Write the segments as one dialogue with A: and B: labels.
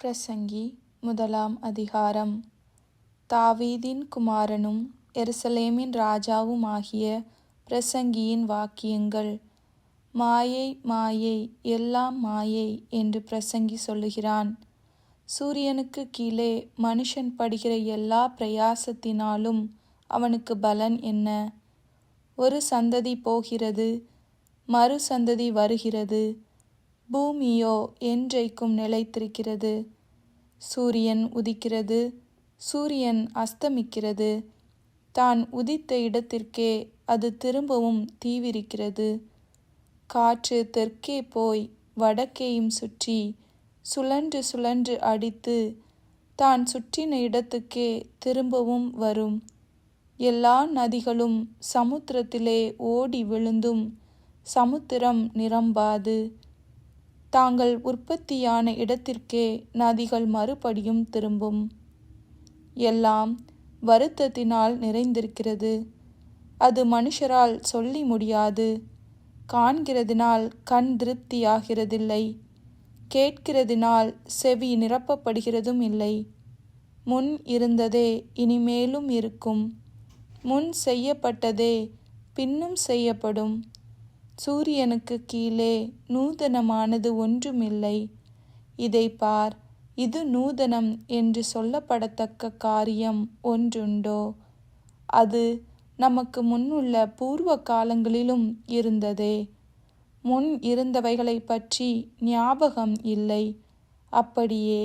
A: பிரசங்கி முதலாம் அதிகாரம். தாவீதின் குமாரனும் எருசலேமின் ராஜாவுமாகிய பிரசங்கியின் வாக்கியங்கள். மாயை, மாயை, எல்லாம் மாயை என்று பிரசங்கி சொல்லுகிறான். சூரியனுக்கு கீழே மனுஷன் படுகிற எல்லா பிரயாசத்தினாலும் அவனுக்கு பலன் என்ன? ஒரு சந்ததி போகிறது, மறு சந்ததி வருகிறது, பூமியோ என்றைக்கும் நிலைத்திருக்கிறது. சூரியன் உதிக்கிறது, சூரியன் அஸ்தமிக்கிறது, தான் உதித்த இடத்திற்கே அது திரும்பவும் தீவிரிக்கிறது. காற்று தெற்கே போய் வடக்கேயும் சுற்றி சுழன்று சுழன்று அடித்து தான் சுற்றின இடத்துக்கே திரும்பவும் வரும். எல்லா நதிகளும் சமுத்திரத்திலே ஓடி விழுந்தும் சமுத்திரம் நிரம்பாது. தாங்கள் உற்பத்தியான இடத்திற்கே நதிகள் மறுபடியும் திரும்பும். எல்லாம் வருத்தத்தினால் நிறைந்திருக்கிறது, அது மனுஷரால் சொல்லி முடியாது. காண்கிறதினால் கண் திருப்தியாகிறதில்லை, கேட்கிறதினால் செவி நிரப்பப்படுகிறதும் இல்லை. முன் இருந்ததே இனிமேலும் இருக்கும், முன் செய்யப்பட்டதே பின்னும் செய்யப்படும். சூரியனுக்கு கீழே நூதனமானது ஒன்றுமில்லை. இதை பார், இது நூதனம் என்று சொல்லப்படத்தக்க காரியம் ஒன்றுண்டோ? அது நமக்கு முன்னுள்ள பூர்வ காலங்களிலும் இருந்ததே. முன் இருந்தவைகளை பற்றி ஞாபகம் இல்லை, அப்படியே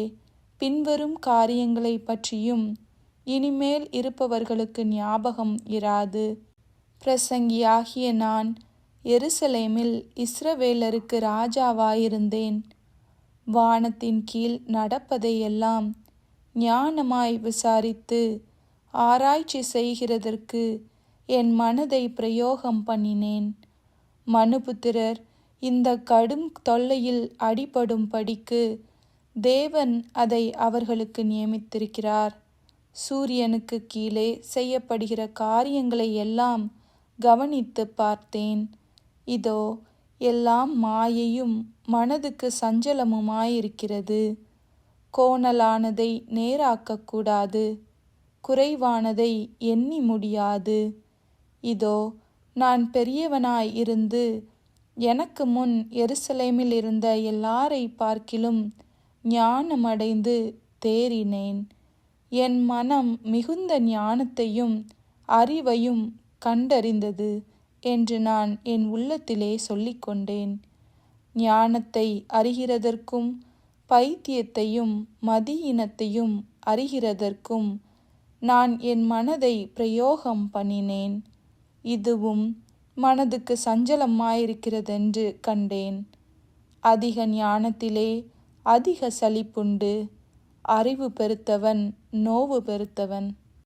A: பின்வரும் காரியங்களை பற்றியும் இனிமேல் இருப்பவர்களுக்கு ஞாபகம் இராது. பிரசங்கியாகிய நான் எருசலேமில் இஸ்ரவேலருக்கு ராஜாவாயிருந்தேன். வானத்தின் கீழ் நடப்பதையெல்லாம் ஞானமாய் விசாரித்து ஆராய்ச்சி செய்கிறதற்கு என் மனதை பிரயோகம் பண்ணினேன். மனுபுத்திரர் இந்த கடும் தொல்லையில் அடிபடும் படிக்கு தேவன் அதை அவர்களுக்கு நியமித்திருக்கிறார். சூரியனுக்கு கீழே செய்யப்படுகிற காரியங்களை எல்லாம் கவனித்து பார்த்தேன். இதோ எல்லாம் மாயையும் மனதுக்கு சஞ்சலமுமாயிருக்கிறது. கோணலானதை நேராக்கக்கூடாது, குறைவானதை எண்ணி முடியாது. இதோ நான் பெரியவனாய் இருந்து எனக்கு முன் எருசலேமில் இருந்த எல்லாரை பார்க்கிலும் ஞானமடைந்து தேறினேன். என் மனம் மிகுந்த ஞானத்தையும் அறிவையும் கண்டறிந்தது என்று நான் என் உள்ளத்திலே சொல்லிக்கொண்டேன். ஞானத்தை அறிகிறதற்கும் பைத்தியத்தையும் மதியினத்தையும் அறிகிறதற்கும் நான் என் மனதை பிரயோகம் பண்ணினேன். இதுவும் மனதுக்கு சஞ்சலமாயிருக்கிறதென்று கண்டேன். அதிக ஞானத்திலே அதிக சலிப்புண்டு, அறிவு பெருத்தவன் நோவு பெருத்தவன்.